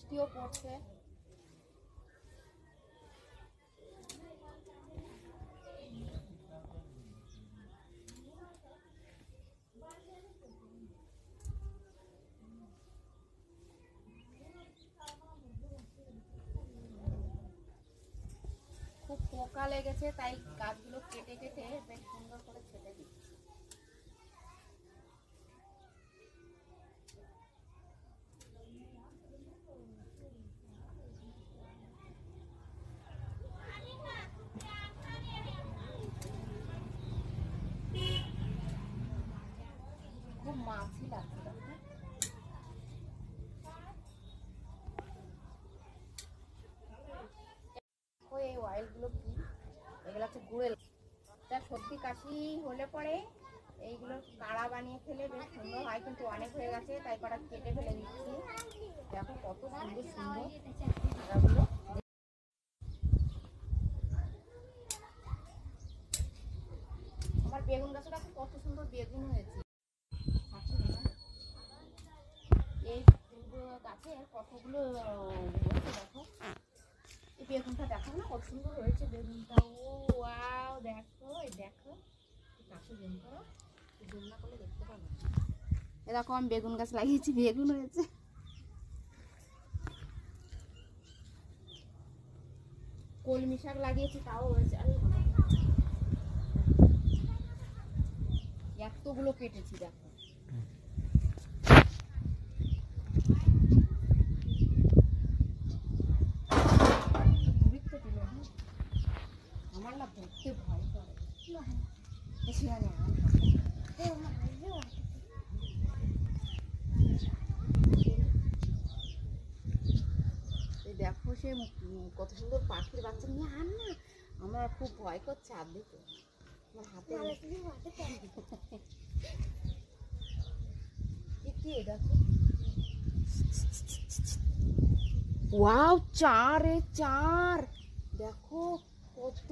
বৃষ্টিও পড়ছে। খুব পোকা লেগেছে, তাই গাছগুলো কেটে কেটে বেশ সুন্দর করে ছেটে দিচ্ছি। খুব মাছি লাগছে। এই অয়েলগুলো কি? এগুলো হচ্ছে গুড়ের। তা সর্দি কাশি হলে পরে এইগুলো কাড়া বানিয়ে খেলে বেশ সুন্দর হয়, কিন্তু অনেক হয়ে গেছে তাই কটা কেটে ফেলে দিচ্ছি। দেখো কত সুন্দর সুন্দর কাড়াগুলো। আমার বেগুন গাছটা কত সুন্দর বেগুন হয়েছে। এই গাছে কতগুলো দেখো, এই বেগুনটা দেখো না কত সুন্দর হয়েছে বেগুনটা। ও ওয়াও, দেখো দেখো কাছে জুম করো, জুম না করলে দেখতে পাবো। এরকম আমি বেগুন গাছ লাগিয়েছি, বেগুন হয়েছে। কলমি শাক লাগিয়েছি, তাও হয়েছে। আরে এতগুলো কেটেছি দেখো। আমার না ধরতে ভয় করে। দেখো সে কত সুন্দর পাখির বাচ্চা নিয়ে আন না, আমার খুব ভয় করছে আর দিতে। আমার হাতে দেখো, ওয়াও, 4 দেখো কত,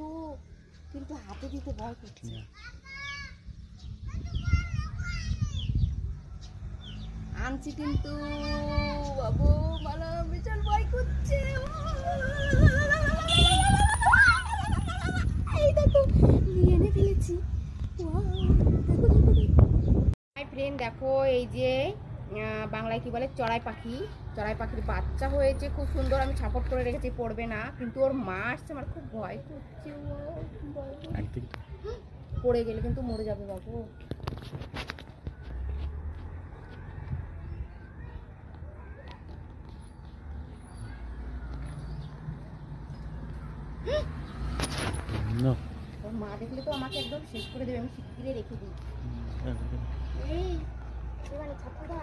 কিন্তু হাতে দিতে ভয় করছে। আনছি কিন্তু বাবু, মালা বিশাল ভয় করছে। এই দেখো নিয়ে এনে ফেলেছি। হাই ফ্রেন্ড, দেখো এই যে বাংলায় কি বলে চড়াই পাখি, চড়াই পাখির বাচ্চা হয়েছে খুব সুন্দর। আমি সাপোর্ট করে রেখেছি, পড়বে না, কিন্তু ওর মা আসছে, আমার খুব ভয় করছে। পড়ে গেলে কিন্তু মরে যাবে বাবু। ওর মা দেখলে তো আমাকে একদম শেষ করে দেবে, আমি শিগগিরই রেখে দিই। এই ছাত্রটা